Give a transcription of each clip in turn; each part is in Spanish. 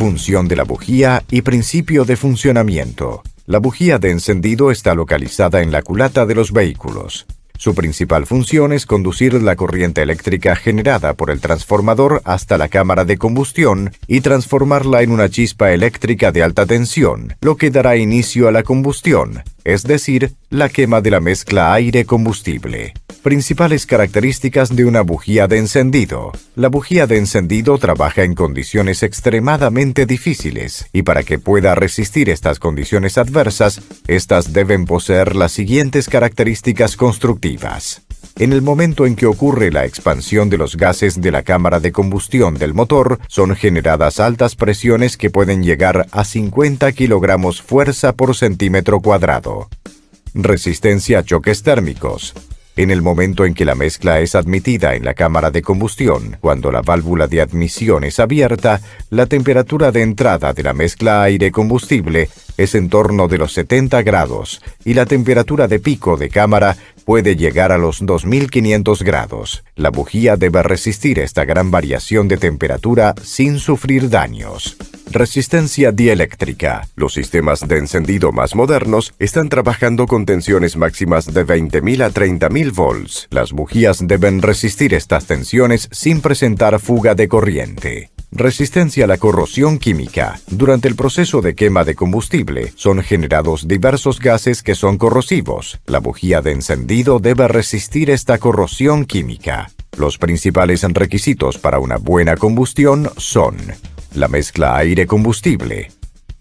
Función de la bujía y principio de funcionamiento. La bujía de encendido está localizada en la culata de los vehículos. Su principal función es conducir la corriente eléctrica generada por el transformador hasta la cámara de combustión y transformarla en una chispa eléctrica de alta tensión, lo que dará inicio a la combustión, es decir, la quema de la mezcla aire-combustible. Principales características de una bujía de encendido. La bujía de encendido trabaja en condiciones extremadamente difíciles y para que pueda resistir estas condiciones adversas, estas deben poseer las siguientes características constructivas. En el momento en que ocurre la expansión de los gases de la cámara de combustión del motor, son generadas altas presiones que pueden llegar a 50 kilogramos fuerza por centímetro cuadrado. Resistencia a choques térmicos. En el momento en que la mezcla es admitida en la cámara de combustión, cuando la válvula de admisión es abierta, la temperatura de entrada de la mezcla aire-combustible es en torno de los 70 grados y la temperatura de pico de cámara puede llegar a los 2500 grados. La bujía debe resistir esta gran variación de temperatura sin sufrir daños. Resistencia dieléctrica. Los sistemas de encendido más modernos están trabajando con tensiones máximas de 20.000 a 30.000 volts. Las bujías deben resistir estas tensiones sin presentar fuga de corriente. Resistencia a la corrosión química. Durante el proceso de quema de combustible, son generados diversos gases que son corrosivos. La bujía de encendido debe resistir esta corrosión química. Los principales requisitos para una buena combustión son: la mezcla aire-combustible.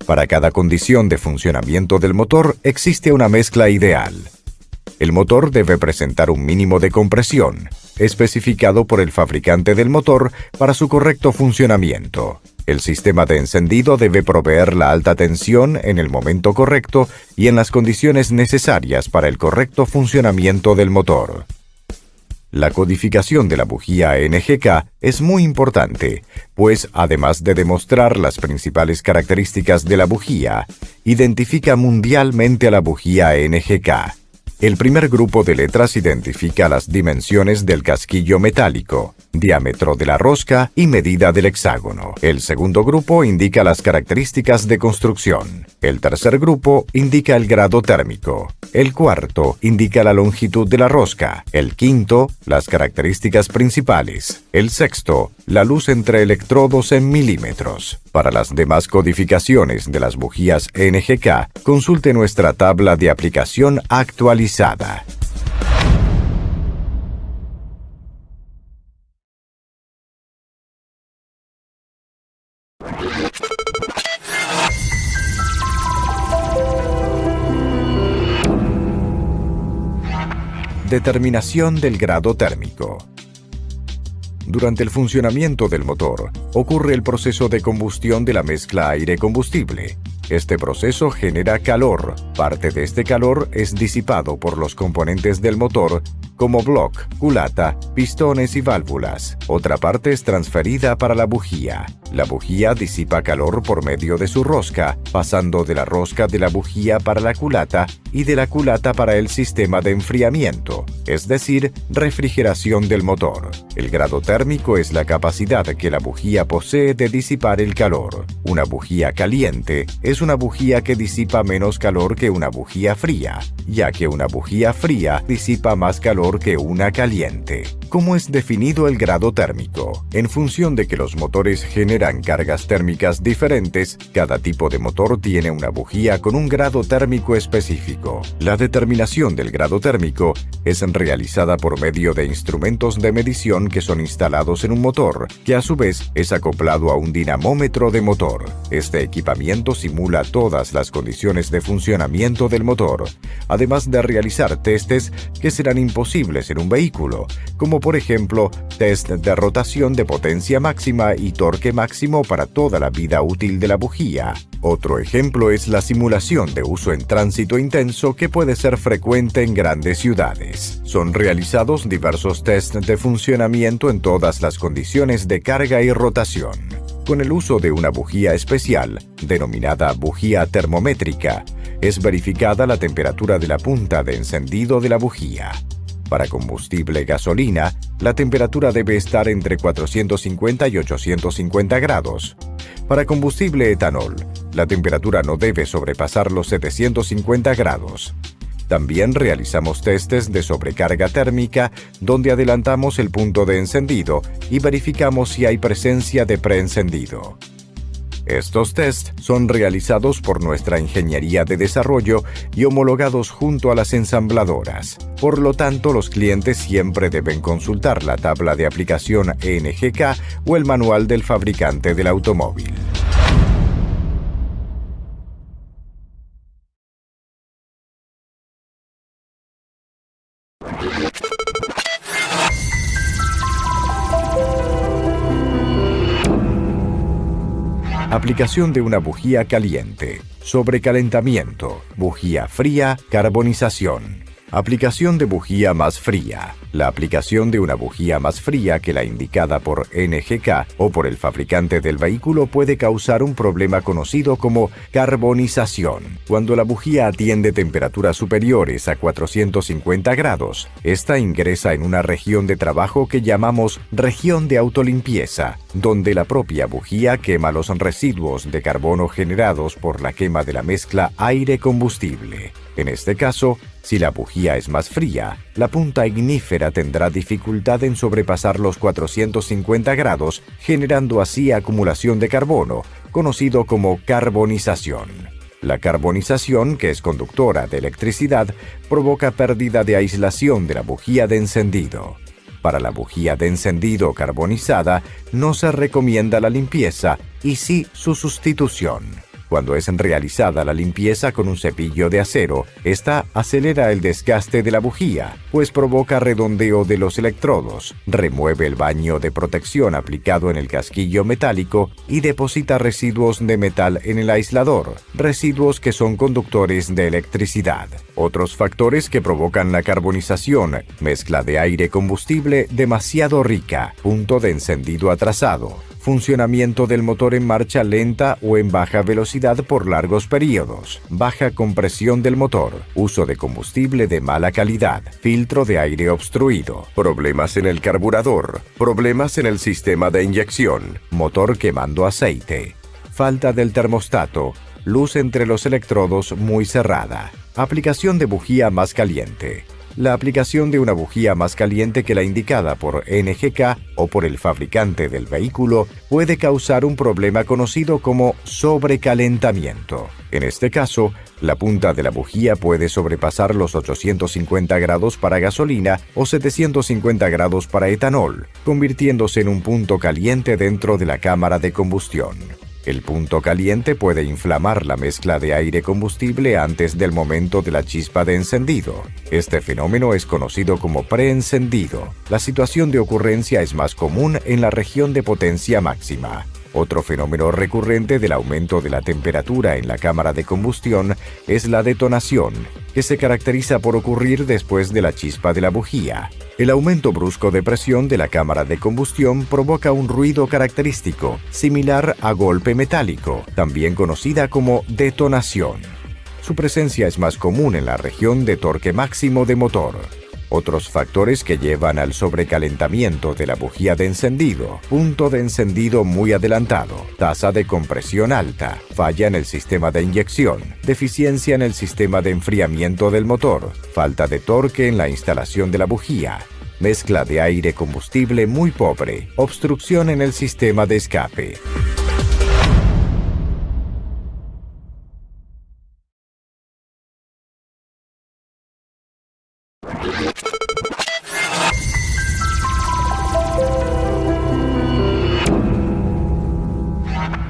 Para cada condición de funcionamiento del motor existe una mezcla ideal. El motor debe presentar un mínimo de compresión, especificado por el fabricante del motor para su correcto funcionamiento. El sistema de encendido debe proveer la alta tensión en el momento correcto y en las condiciones necesarias para el correcto funcionamiento del motor. La codificación de la bujía NGK es muy importante, pues además de demostrar las principales características de la bujía, identifica mundialmente a la bujía NGK. El primer grupo de letras identifica las dimensiones del casquillo metálico, diámetro de la rosca y medida del hexágono. El segundo grupo indica las características de construcción. El tercer grupo indica el grado térmico. El cuarto indica la longitud de la rosca. El quinto, las características principales. El sexto, la luz entre electrodos en milímetros. Para las demás codificaciones de las bujías NGK, consulte nuestra tabla de aplicación actualizada. Determinación del grado térmico. Durante el funcionamiento del motor, ocurre el proceso de combustión de la mezcla aire-combustible. Este proceso genera calor. Parte de este calor es disipado por los componentes del motor, como block, culata, pistones y válvulas. Otra parte es transferida para la bujía. La bujía disipa calor por medio de su rosca, pasando de la rosca de la bujía para la culata y de la culata para el sistema de enfriamiento, es decir, refrigeración del motor. El grado térmico es la capacidad que la bujía posee de disipar el calor. Una bujía caliente es una bujía que disipa menos calor que una bujía fría, ya que una bujía fría disipa más calor que una caliente. ¿Cómo es definido el grado térmico? En función de que los motores generan cargas térmicas diferentes, cada tipo de motor tiene una bujía con un grado térmico específico. La determinación del grado térmico es realizada por medio de instrumentos de medición que son instalados en un motor, que a su vez es acoplado a un dinamómetro de motor. Este equipamiento simula todas las condiciones de funcionamiento del motor, además de realizar testes que serán imposibles en un vehículo, como por ejemplo, test de rotación de potencia máxima y torque máximo para toda la vida útil de la bujía. Otro ejemplo es la simulación de uso en tránsito intenso que puede ser frecuente en grandes ciudades. Son realizados diversos test de funcionamiento en todas las condiciones de carga y rotación. Con el uso de una bujía especial, denominada bujía termométrica, es verificada la temperatura de la punta de encendido de la bujía. Para combustible gasolina, la temperatura debe estar entre 450 y 850 grados. Para combustible etanol, la temperatura no debe sobrepasar los 750 grados. También realizamos testes de sobrecarga térmica, donde adelantamos el punto de encendido y verificamos si hay presencia de preencendido. Estos tests son realizados por nuestra ingeniería de desarrollo y homologados junto a las ensambladoras. Por lo tanto, los clientes siempre deben consultar la tabla de aplicación NGK o el manual del fabricante del automóvil. Aplicación de una bujía caliente, sobrecalentamiento, bujía fría, carbonización. Aplicación de bujía más fría. La aplicación de una bujía más fría que la indicada por NGK o por el fabricante del vehículo puede causar un problema conocido como carbonización. Cuando la bujía atiende temperaturas superiores a 450 grados, esta ingresa en una región de trabajo que llamamos región de autolimpieza, donde la propia bujía quema los residuos de carbono generados por la quema de la mezcla aire-combustible. En este caso, si la bujía es más fría, la punta ignífera tendrá dificultad en sobrepasar los 450 grados, generando así acumulación de carbono, conocido como carbonización. La carbonización, que es conductora de electricidad, provoca pérdida de aislación de la bujía de encendido. Para la bujía de encendido carbonizada, no se recomienda la limpieza y sí su sustitución. Cuando es realizada la limpieza con un cepillo de acero, esta acelera el desgaste de la bujía, pues provoca redondeo de los electrodos, remueve el baño de protección aplicado en el casquillo metálico y deposita residuos de metal en el aislador, residuos que son conductores de electricidad. Otros factores que provocan la carbonización: mezcla de aire-combustible demasiado rica, punto de encendido atrasado, funcionamiento del motor en marcha lenta o en baja velocidad por largos periodos, baja compresión del motor, uso de combustible de mala calidad, filtro de aire obstruido, problemas en el carburador, problemas en el sistema de inyección, motor quemando aceite, falta del termostato, luz entre los electrodos muy cerrada. Aplicación de bujía más caliente. La aplicación de una bujía más caliente que la indicada por NGK o por el fabricante del vehículo puede causar un problema conocido como sobrecalentamiento. En este caso, la punta de la bujía puede sobrepasar los 850 grados para gasolina o 750 grados para etanol, convirtiéndose en un punto caliente dentro de la cámara de combustión. El punto caliente puede inflamar la mezcla de aire-combustible antes del momento de la chispa de encendido. Este fenómeno es conocido como preencendido. La situación de ocurrencia es más común en la región de potencia máxima. Otro fenómeno recurrente del aumento de la temperatura en la cámara de combustión es la detonación, que se caracteriza por ocurrir después de la chispa de la bujía. El aumento brusco de presión de la cámara de combustión provoca un ruido característico, similar a golpe metálico, también conocida como detonación. Su presencia es más común en la región de torque máximo de motor. Otros factores que llevan al sobrecalentamiento de la bujía de encendido: punto de encendido muy adelantado, tasa de compresión alta, falla en el sistema de inyección, deficiencia en el sistema de enfriamiento del motor, falta de torque en la instalación de la bujía, mezcla de aire-combustible muy pobre, obstrucción en el sistema de escape.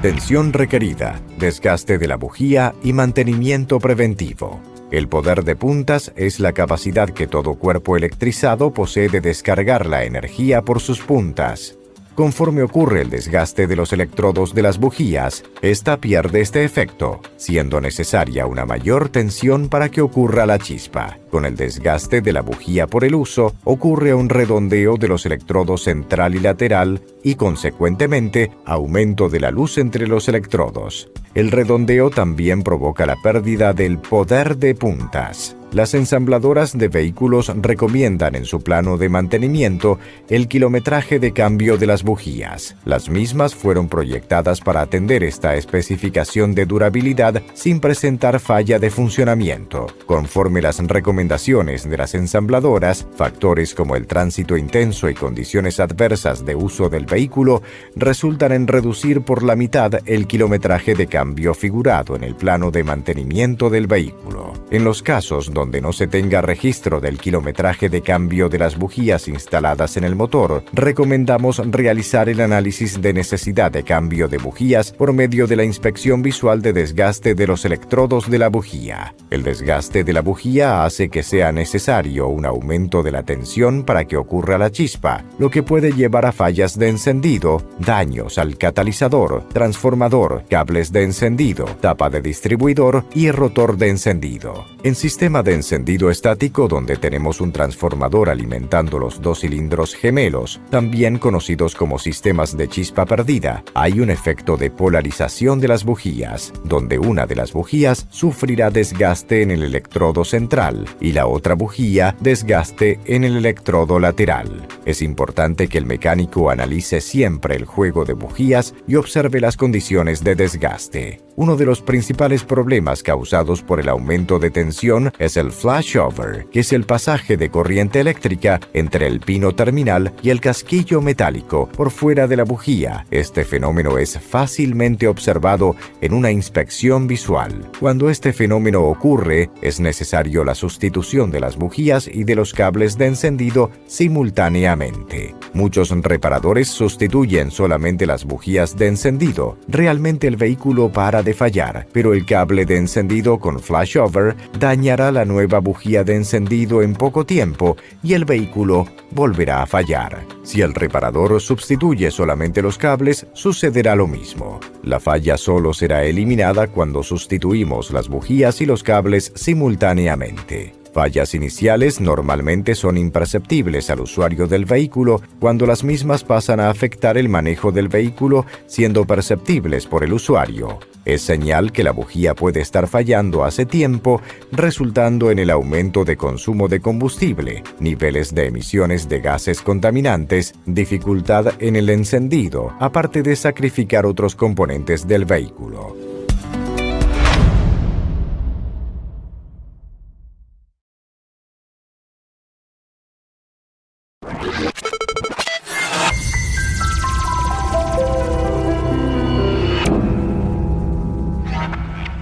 Tensión requerida, desgaste de la bujía y mantenimiento preventivo. El poder de puntas es la capacidad que todo cuerpo electrizado posee de descargar la energía por sus puntas. Conforme ocurre el desgaste de los electrodos de las bujías, esta pierde este efecto, siendo necesaria una mayor tensión para que ocurra la chispa. Con el desgaste de la bujía por el uso, ocurre un redondeo de los electrodos central y lateral y, consecuentemente, aumento de la luz entre los electrodos. El redondeo también provoca la pérdida del poder de puntas. Las ensambladoras de vehículos recomiendan en su plano de mantenimiento el kilometraje de cambio de las bujías. Las mismas fueron proyectadas para atender esta especificación de durabilidad sin presentar falla de funcionamiento. Conforme las recomendaciones de las ensambladoras, factores como el tránsito intenso y condiciones adversas de uso del vehículo resultan en reducir por la mitad el kilometraje de cambio figurado en el plano de mantenimiento del vehículo. En los casos donde no se tenga registro del kilometraje de cambio de las bujías instaladas en el motor, recomendamos realizar el análisis de necesidad de cambio de bujías por medio de la inspección visual de desgaste de los electrodos de la bujía. El desgaste de la bujía hace que sea necesario un aumento de la tensión para que ocurra la chispa, lo que puede llevar a fallas de encendido, daños al catalizador, transformador, cables de encendido, tapa de distribuidor y rotor de encendido. En sistema de encendido estático, donde tenemos un transformador alimentando los dos cilindros gemelos, también conocidos como sistemas de chispa perdida, hay un efecto de polarización de las bujías, donde una de las bujías sufrirá desgaste en el electrodo central y la otra bujía desgaste en el electrodo lateral. Es importante que el mecánico analice siempre el juego de bujías y observe las condiciones de desgaste. Uno de los principales problemas causados por el aumento de tensión es el flashover, que es el pasaje de corriente eléctrica entre el pino terminal y el casquillo metálico por fuera de la bujía. Este fenómeno es fácilmente observado en una inspección visual. Cuando este fenómeno ocurre, es necesario la sustitución de las bujías y de los cables de encendido simultáneamente. Muchos reparadores sustituyen solamente las bujías de encendido. Realmente el vehículo para de fallar, pero el cable de encendido con flashover dañará la nueva bujía de encendido en poco tiempo y el vehículo volverá a fallar. Si el reparador sustituye solamente los cables, sucederá lo mismo. La falla solo será eliminada cuando sustituimos las bujías y los cables simultáneamente. Fallas iniciales normalmente son imperceptibles al usuario del vehículo cuando las mismas pasan a afectar el manejo del vehículo, siendo perceptibles por el usuario. Es señal que la bujía puede estar fallando hace tiempo, resultando en el aumento de consumo de combustible, niveles de emisiones de gases contaminantes, dificultad en el encendido, aparte de sacrificar otros componentes del vehículo.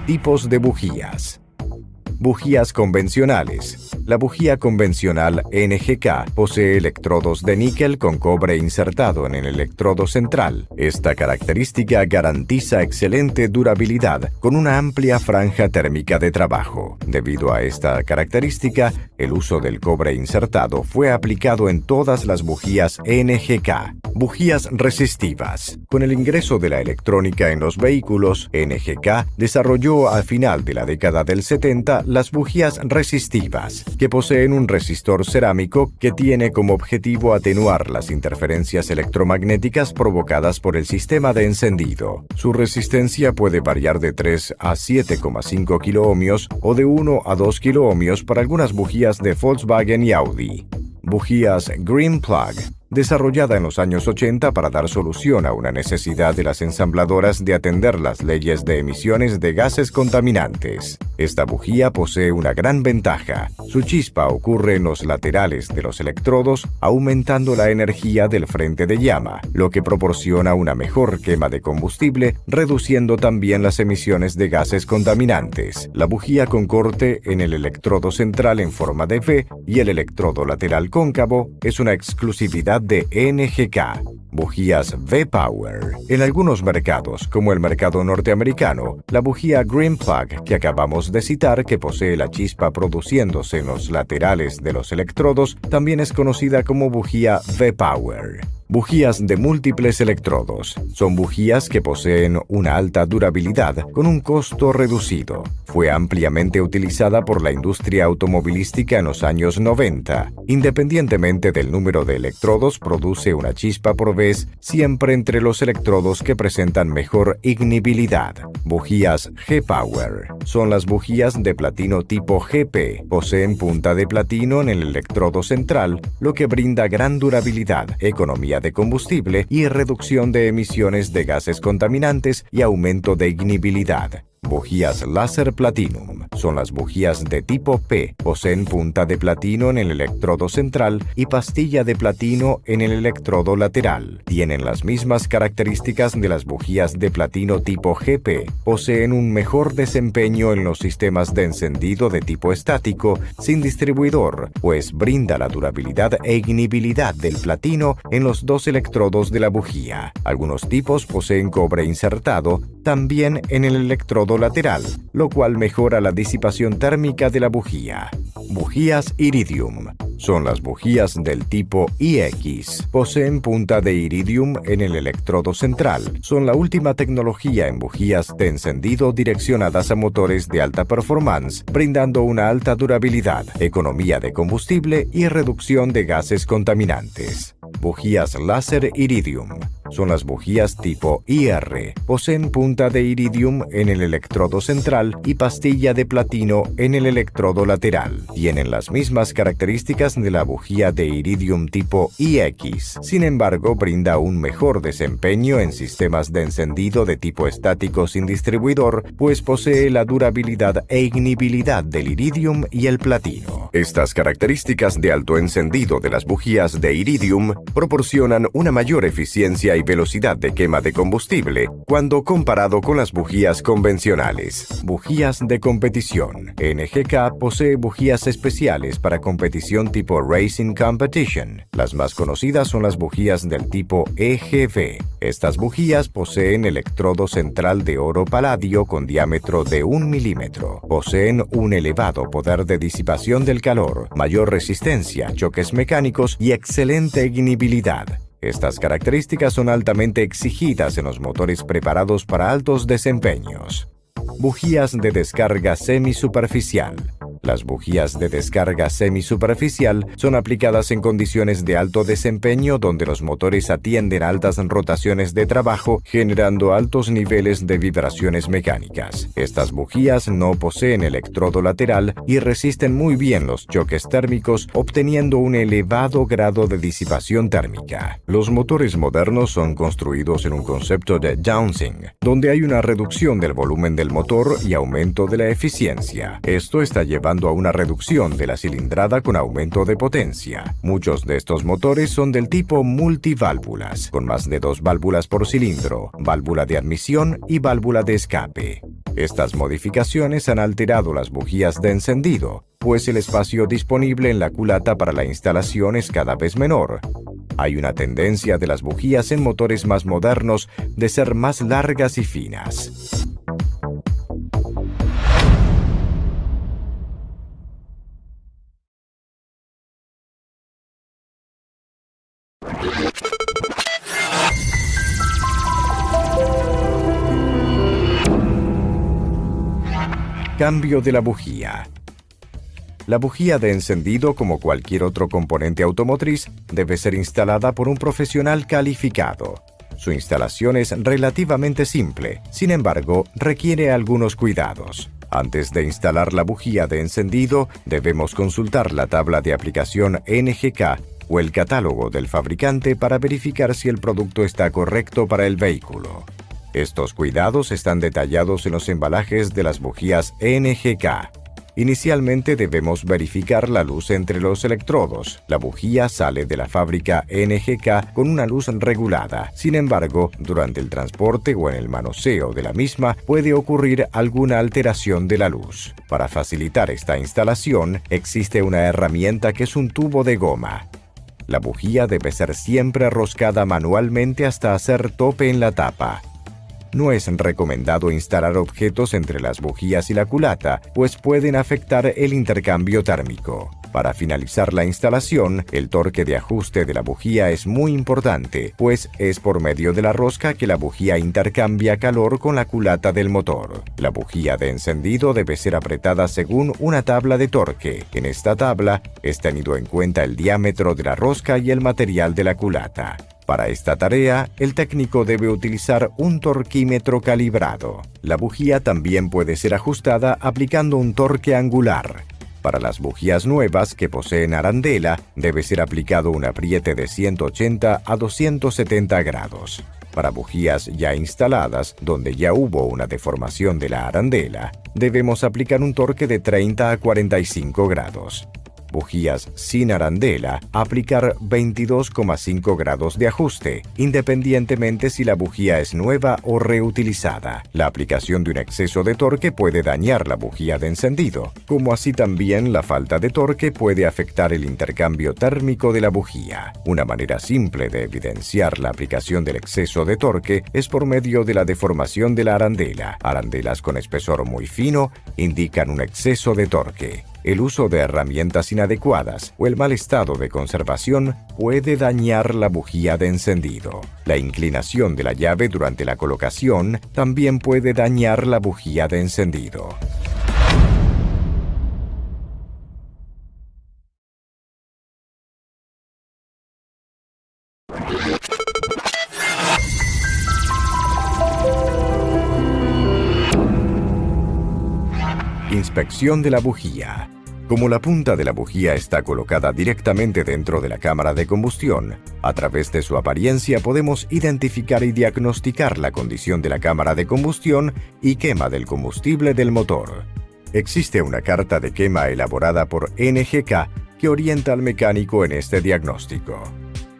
Tipos de bujías. Bujías convencionales. La bujía convencional NGK posee electrodos de níquel con cobre insertado en el electrodo central. Esta característica garantiza excelente durabilidad con una amplia franja térmica de trabajo. Debido a esta característica, el uso del cobre insertado fue aplicado en todas las bujías NGK. Bujías resistivas. Con el ingreso de la electrónica en los vehículos, NGK desarrolló a final de la década del 70 las bujías resistivas, que poseen un resistor cerámico que tiene como objetivo atenuar las interferencias electromagnéticas provocadas por el sistema de encendido. Su resistencia puede variar de 3 a 7,5 kiloohmios o de 1 a 2 kiloohmios para algunas bujías de Volkswagen y Audi. Bujías Green Plug. Desarrollada en los años 80 para dar solución a una necesidad de las ensambladoras de atender las leyes de emisiones de gases contaminantes. Esta bujía posee una gran ventaja. Su chispa ocurre en los laterales de los electrodos, aumentando la energía del frente de llama, lo que proporciona una mejor quema de combustible, reduciendo también las emisiones de gases contaminantes. La bujía con corte en el electrodo central en forma de V y el electrodo lateral cóncavo es una exclusividad de NGK. Bujías V-Power. En algunos mercados, como el mercado norteamericano, la bujía Green Plug que acabamos de citar, que posee la chispa produciéndose en los laterales de los electrodos, también es conocida como bujía V-Power. Bujías de múltiples electrodos. Son bujías que poseen una alta durabilidad con un costo reducido. Fue ampliamente utilizada por la industria automovilística en los años 90. Independientemente del número de electrodos, produce una chispa por vez, siempre entre los electrodos que presentan mejor ignibilidad. Bujías G-Power. Son las bujías de platino tipo GP. Poseen punta de platino en el electrodo central, lo que brinda gran durabilidad, economía de combustible y reducción de emisiones de gases contaminantes y aumento de ignibilidad. Bujías Laser Platinum. Son las bujías de tipo P. Poseen punta de platino en el electrodo central y pastilla de platino en el electrodo lateral. Tienen las mismas características de las bujías de platino tipo GP. Poseen un mejor desempeño en los sistemas de encendido de tipo estático sin distribuidor, pues brinda la durabilidad e ignibilidad del platino en los dos electrodos de la bujía. Algunos tipos poseen cobre insertado también en el electrodo lateral, lo cual mejora la disipación térmica de la bujía. Bujías Iridium. Son las bujías del tipo IX. Poseen punta de iridium en el electrodo central. Son la última tecnología en bujías de encendido direccionadas a motores de alta performance, brindando una alta durabilidad, economía de combustible y reducción de gases contaminantes. Bujías Láser Iridium. Son las bujías tipo IR. Poseen punta de iridium en el electrodo central y pastilla de platino en el electrodo lateral. Tienen las mismas características de la bujía de iridium tipo IX. Sin embargo, brinda un mejor desempeño en sistemas de encendido de tipo estático sin distribuidor, pues posee la durabilidad e ignibilidad del iridium y el platino. Estas características de alto encendido de las bujías de iridium proporcionan una mayor eficiencia y velocidad de quema de combustible cuando comparado con las bujías convencionales. Bujías de competición. NGK posee bujías especiales para competición tipo Racing Competition. Las más conocidas son las bujías del tipo EGV. Estas bujías poseen electrodo central de oro paladio con diámetro de 1 milímetro. Poseen un elevado poder de disipación del calor, mayor resistencia, choques mecánicos y excelente ignibilidad. Estas características son altamente exigidas en los motores preparados para altos desempeños. Bujías de descarga semisuperficial. Las bujías de descarga semisuperficial son aplicadas en condiciones de alto desempeño donde los motores atienden altas rotaciones de trabajo, generando altos niveles de vibraciones mecánicas. Estas bujías no poseen electrodo lateral y resisten muy bien los choques térmicos, obteniendo un elevado grado de disipación térmica. Los motores modernos son construidos en un concepto de downsing, donde hay una reducción del volumen del motor y aumento de la eficiencia. Esto está llevando a una reducción de la cilindrada con aumento de potencia. Muchos de estos motores son del tipo multiválvulas, con más de 2 válvulas por cilindro, válvula de admisión y válvula de escape. Estas modificaciones han alterado las bujías de encendido, pues el espacio disponible en la culata para la instalación es cada vez menor. Hay una tendencia de las bujías en motores más modernos de ser más largas y finas. Cambio de la bujía. La bujía de encendido, como cualquier otro componente automotriz, debe ser instalada por un profesional calificado. Su instalación es relativamente simple, sin embargo, requiere algunos cuidados. Antes de instalar la bujía de encendido, debemos consultar la tabla de aplicación NGK o el catálogo del fabricante para verificar si el producto está correcto para el vehículo. Estos cuidados están detallados en los embalajes de las bujías NGK. Inicialmente debemos verificar la luz entre los electrodos. La bujía sale de la fábrica NGK con una luz regulada. Sin embargo, durante el transporte o en el manoseo de la misma puede ocurrir alguna alteración de la luz. Para facilitar esta instalación, existe una herramienta que es un tubo de goma. La bujía debe ser siempre roscada manualmente hasta hacer tope en la tapa. No es recomendado instalar objetos entre las bujías y la culata, pues pueden afectar el intercambio térmico. Para finalizar la instalación, el torque de ajuste de la bujía es muy importante, pues es por medio de la rosca que la bujía intercambia calor con la culata del motor. La bujía de encendido debe ser apretada según una tabla de torque. En esta tabla es tenido en cuenta el diámetro de la rosca y el material de la culata. Para esta tarea, el técnico debe utilizar un torquímetro calibrado. La bujía también puede ser ajustada aplicando un torque angular. Para las bujías nuevas que poseen arandela, debe ser aplicado un apriete de 180 a 270 grados. Para bujías ya instaladas, donde ya hubo una deformación de la arandela, debemos aplicar un torque de 30 a 45 grados. Bujías sin arandela, aplicar 22,5 grados de ajuste, independientemente si la bujía es nueva o reutilizada. La aplicación de un exceso de torque puede dañar la bujía de encendido, como así también la falta de torque puede afectar el intercambio térmico de la bujía. Una manera simple de evidenciar la aplicación del exceso de torque es por medio de la deformación de la arandela. Arandelas con espesor muy fino indican un exceso de torque. El uso de herramientas inadecuadas o el mal estado de conservación puede dañar la bujía de encendido. La inclinación de la llave durante la colocación también puede dañar la bujía de encendido. Inspección de la bujía. Como la punta de la bujía está colocada directamente dentro de la cámara de combustión, a través de su apariencia podemos identificar y diagnosticar la condición de la cámara de combustión y quema del combustible del motor. Existe una carta de quema elaborada por NGK que orienta al mecánico en este diagnóstico.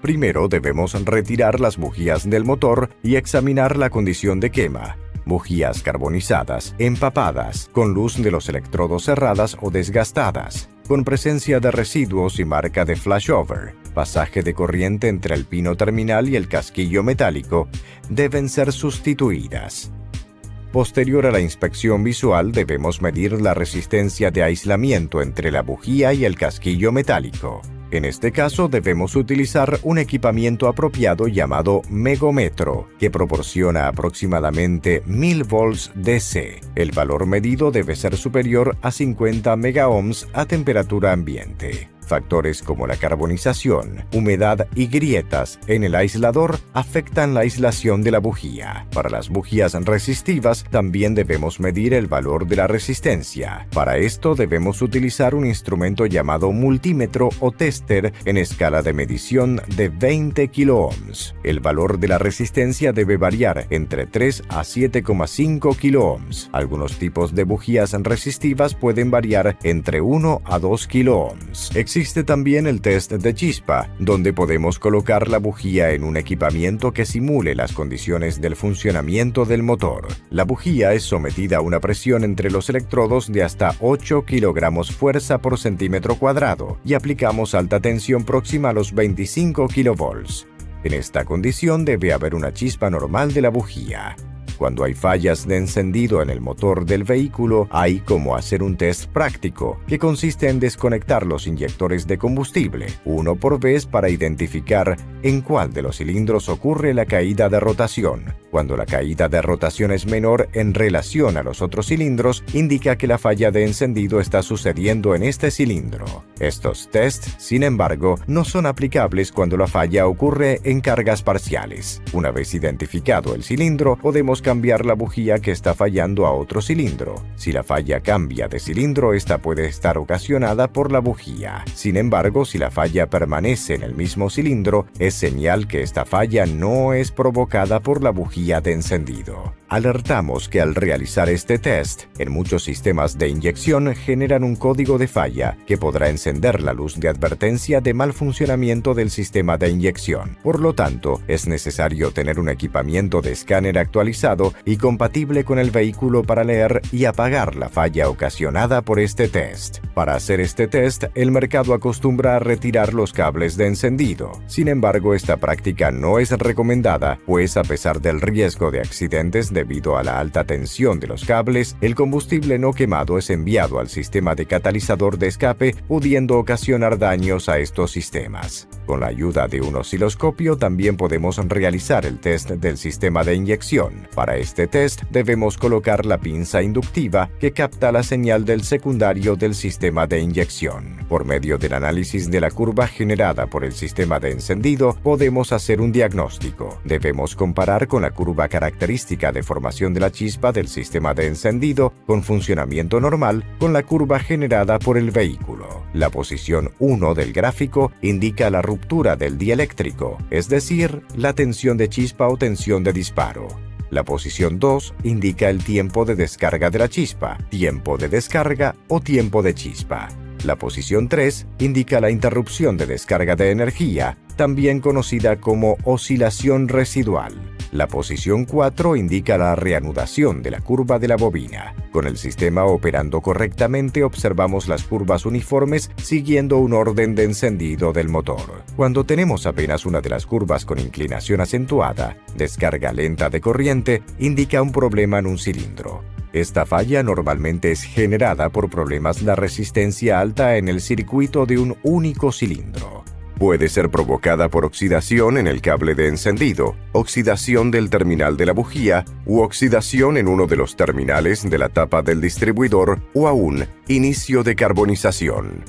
Primero debemos retirar las bujías del motor y examinar la condición de quema. Bujías carbonizadas, empapadas, con luz de los electrodos cerradas o desgastadas, con presencia de residuos y marca de flashover, pasaje de corriente entre el pino terminal y el casquillo metálico, deben ser sustituidas. Posterior a la inspección visual debemos medir la resistencia de aislamiento entre la bujía y el casquillo metálico. En este caso debemos utilizar un equipamiento apropiado llamado megómetro, que proporciona aproximadamente 1000 volts DC. El valor medido debe ser superior a 50 megaohms a temperatura ambiente. Factores como la carbonización, humedad y grietas en el aislador afectan la aislación de la bujía. Para las bujías resistivas también debemos medir el valor de la resistencia. Para esto debemos utilizar un instrumento llamado multímetro o tester en escala de medición de 20 kiloohms. El valor de la resistencia debe variar entre 3 a 7,5 kiloohms. Algunos tipos de bujías resistivas pueden variar entre 1 a 2 kiloohms. Existe también el test de chispa, donde podemos colocar la bujía en un equipamiento que simule las condiciones del funcionamiento del motor. La bujía es sometida a una presión entre los electrodos de hasta 8 kilogramos fuerza por centímetro cuadrado y aplicamos alta tensión próxima a los 25 kilovolts. En esta condición debe haber una chispa normal de la bujía. Cuando hay fallas de encendido en el motor del vehículo, hay como hacer un test práctico, que consiste en desconectar los inyectores de combustible, uno por vez para identificar en cuál de los cilindros ocurre la caída de rotación. Cuando la caída de rotación es menor en relación a los otros cilindros, indica que la falla de encendido está sucediendo en este cilindro. Estos tests, sin embargo, no son aplicables cuando la falla ocurre en cargas parciales. Una vez identificado el cilindro, podemos cambiar la bujía que está fallando a otro cilindro. Si la falla cambia de cilindro, esta puede estar ocasionada por la bujía. Sin embargo, si la falla permanece en el mismo cilindro, es señal que esta falla no es provocada por la bujía de encendido. Alertamos que al realizar este test, en muchos sistemas de inyección generan un código de falla que podrá encender la luz de advertencia de mal funcionamiento del sistema de inyección. Por lo tanto, es necesario tener un equipamiento de escáner actualizado y compatible con el vehículo para leer y apagar la falla ocasionada por este test. Para hacer este test, el mercado acostumbra a retirar los cables de encendido. Sin embargo, esta práctica no es recomendada, pues a pesar del riesgo de accidentes debido a la alta tensión de los cables, el combustible no quemado es enviado al sistema de catalizador de escape, pudiendo ocasionar daños a estos sistemas. Con la ayuda de un osciloscopio también podemos realizar el test del sistema de inyección. Para este test debemos colocar la pinza inductiva que capta la señal del secundario del sistema de inyección. Por medio del análisis de la curva generada por el sistema de encendido, podemos hacer un diagnóstico. Debemos comparar con la curva característica de formación de la chispa del sistema de encendido con funcionamiento normal con la curva generada por el vehículo. La posición 1 del gráfico indica la ruptura del dieléctrico, es decir, la tensión de chispa o tensión de disparo. La posición 2 indica el tiempo de descarga de la chispa, tiempo de descarga o tiempo de chispa. La posición 3 indica la interrupción de descarga de energía, también conocida como oscilación residual. La posición 4 indica la reanudación de la curva de la bobina. Con el sistema operando correctamente observamos las curvas uniformes siguiendo un orden de encendido del motor. Cuando tenemos apenas una de las curvas con inclinación acentuada, descarga lenta de corriente, indica un problema en un cilindro. Esta falla normalmente es generada por problemas de resistencia alta en el circuito de un único cilindro. Puede ser provocada por oxidación en el cable de encendido, oxidación del terminal de la bujía u oxidación en uno de los terminales de la tapa del distribuidor o aún inicio de carbonización.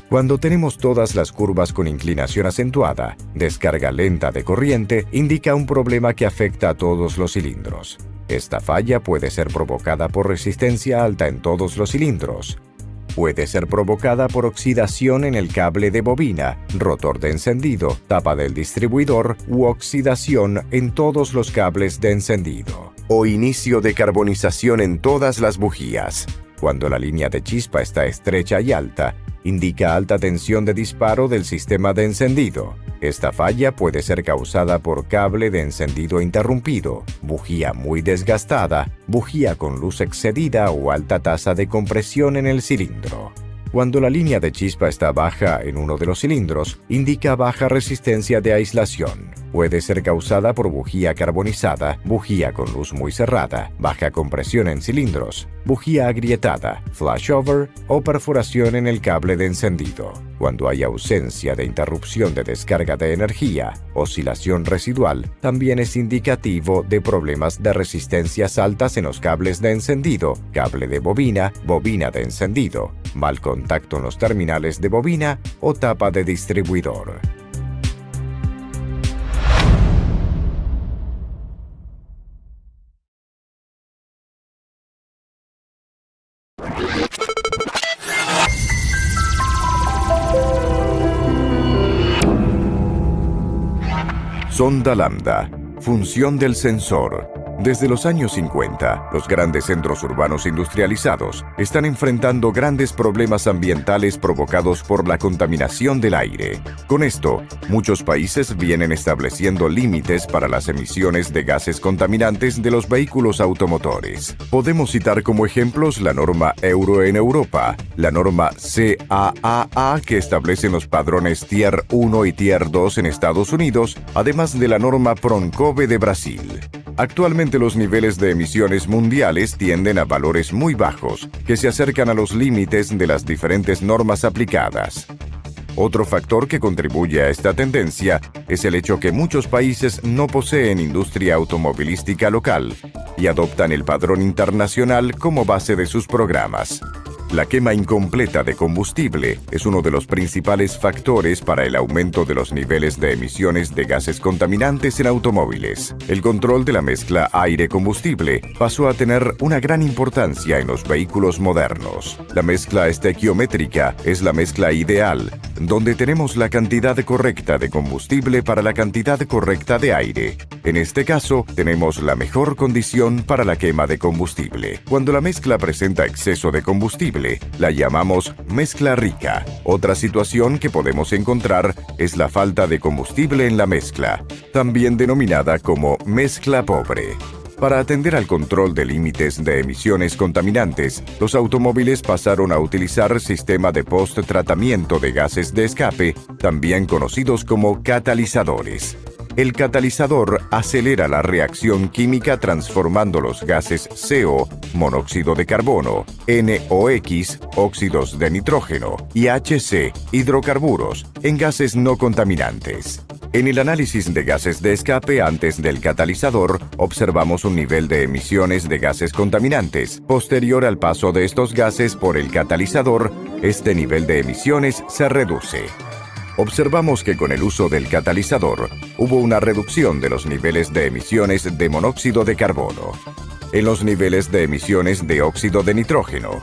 Cuando tenemos todas las curvas con inclinación acentuada, descarga lenta de corriente indica un problema que afecta a todos los cilindros. Esta falla puede ser provocada por resistencia alta en todos los cilindros. Puede ser provocada por oxidación en el cable de bobina, rotor de encendido, tapa del distribuidor u oxidación en todos los cables de encendido. O inicio de carbonización en todas las bujías. Cuando la línea de chispa está estrecha y alta, indica alta tensión de disparo del sistema de encendido. Esta falla puede ser causada por cable de encendido interrumpido, bujía muy desgastada, bujía con luz excedida o alta tasa de compresión en el cilindro. Cuando la línea de chispa está baja en uno de los cilindros, indica baja resistencia de aislación. Puede ser causada por bujía carbonizada, bujía con luz muy cerrada, baja compresión en cilindros, bujía agrietada, flashover o perforación en el cable de encendido. Cuando hay ausencia de interrupción de descarga de energía, oscilación residual, también es indicativo de problemas de resistencias altas en los cables de encendido, cable de bobina, bobina de encendido, mal contacto en los terminales de bobina o tapa de distribuidor. Sonda lambda. Función del sensor. Desde los años 50, los grandes centros urbanos industrializados están enfrentando grandes problemas ambientales provocados por la contaminación del aire. Con esto, muchos países vienen estableciendo límites para las emisiones de gases contaminantes de los vehículos automotores. Podemos citar como ejemplos la norma Euro en Europa, la norma CAAA que establece los padrones Tier 1 y Tier 2 en Estados Unidos, además de la norma Proncove de Brasil. Actualmente los niveles de emisiones mundiales tienden a valores muy bajos, que se acercan a los límites de las diferentes normas aplicadas. Otro factor que contribuye a esta tendencia es el hecho que muchos países no poseen industria automovilística local y adoptan el padrón internacional como base de sus programas. La quema incompleta de combustible es uno de los principales factores para el aumento de los niveles de emisiones de gases contaminantes en automóviles. El control de la mezcla aire-combustible pasó a tener una gran importancia en los vehículos modernos. La mezcla estequiométrica es la mezcla ideal, donde tenemos la cantidad correcta de combustible para la cantidad correcta de aire. En este caso, tenemos la mejor condición para la quema de combustible. Cuando la mezcla presenta exceso de combustible, la llamamos mezcla rica. Otra situación que podemos encontrar es la falta de combustible en la mezcla, también denominada como mezcla pobre. Para atender al control de límites de emisiones contaminantes, los automóviles pasaron a utilizar sistema de post-tratamiento de gases de escape, también conocidos como catalizadores. El catalizador acelera la reacción química transformando los gases CO, monóxido de carbono, NOx, óxidos de nitrógeno, y HC, hidrocarburos, en gases no contaminantes. En el análisis de gases de escape antes del catalizador, observamos un nivel de emisiones de gases contaminantes. Posterior al paso de estos gases por el catalizador, este nivel de emisiones se reduce. Observamos que con el uso del catalizador hubo una reducción de los niveles de emisiones de monóxido de carbono, en los niveles de emisiones de óxido de nitrógeno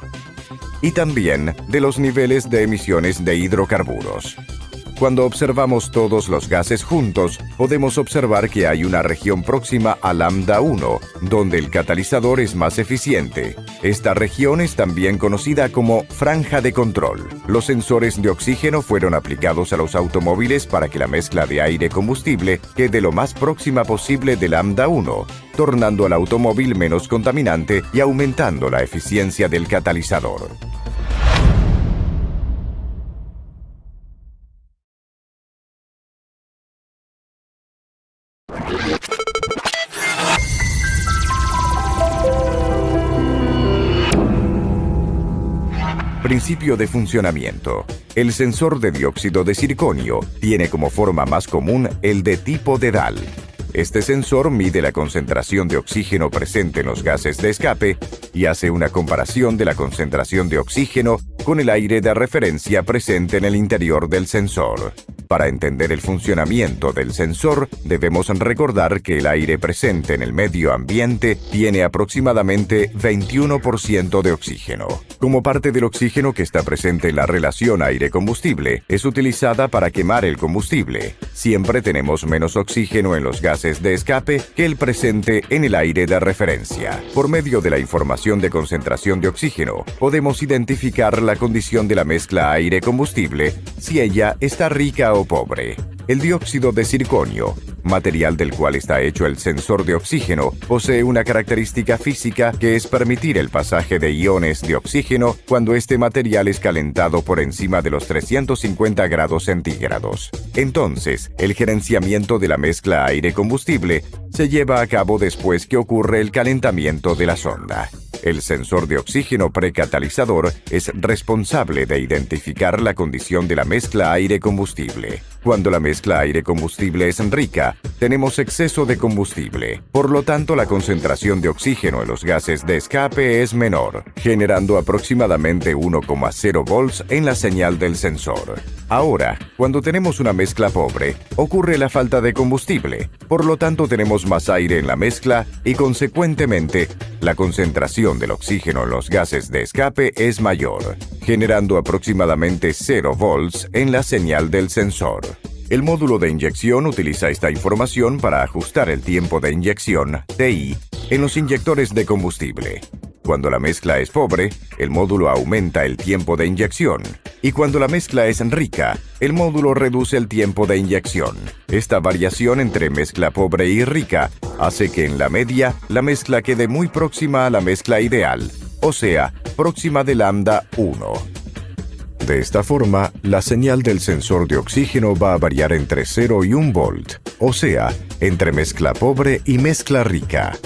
y también de los niveles de emisiones de hidrocarburos. Cuando observamos todos los gases juntos, podemos observar que hay una región próxima a lambda 1, donde el catalizador es más eficiente. Esta región es también conocida como franja de control. Los sensores de oxígeno fueron aplicados a los automóviles para que la mezcla de aire-combustible quede lo más próxima posible de lambda 1, tornando al automóvil menos contaminante y aumentando la eficiencia del catalizador. Principio de funcionamiento. El sensor de dióxido de circonio tiene como forma más común el de tipo dedal. Este sensor mide la concentración de oxígeno presente en los gases de escape y hace una comparación de la concentración de oxígeno con el aire de referencia presente en el interior del sensor. Para entender el funcionamiento del sensor, debemos recordar que el aire presente en el medio ambiente tiene aproximadamente 21% de oxígeno. Como parte del oxígeno que está presente en la relación aire-combustible, es utilizada para quemar el combustible. Siempre tenemos menos oxígeno en los gases de escape que el presente en el aire de referencia. Por medio de la información de concentración de oxígeno, podemos identificar la condición de la mezcla aire-combustible, si ella está rica o pobre. El dióxido de circonio, material del cual está hecho el sensor de oxígeno, posee una característica física que es permitir el pasaje de iones de oxígeno cuando este material es calentado por encima de los 350 grados centígrados. Entonces, el gerenciamiento de la mezcla aire-combustible se lleva a cabo después que ocurre el calentamiento de la sonda. El sensor de oxígeno precatalizador es responsable de identificar la condición de la mezcla aire-combustible. Cuando la mezcla aire-combustible es rica, tenemos exceso de combustible. Por lo tanto, la concentración de oxígeno en los gases de escape es menor, generando aproximadamente 1,0 volts en la señal del sensor. Ahora, cuando tenemos una mezcla pobre, ocurre la falta de combustible. Por lo tanto, tenemos más aire en la mezcla y, consecuentemente, la concentración del oxígeno en los gases de escape es mayor, generando aproximadamente 0 volts en la señal del sensor. El módulo de inyección utiliza esta información para ajustar el tiempo de inyección, TI, en los inyectores de combustible. Cuando la mezcla es pobre, el módulo aumenta el tiempo de inyección, y cuando la mezcla es rica, el módulo reduce el tiempo de inyección. Esta variación entre mezcla pobre y rica hace que en la media la mezcla quede muy próxima a la mezcla ideal, o sea, próxima de lambda 1. De esta forma, la señal del sensor de oxígeno va a variar entre 0 y 1 volt, o sea, entre mezcla pobre y mezcla rica.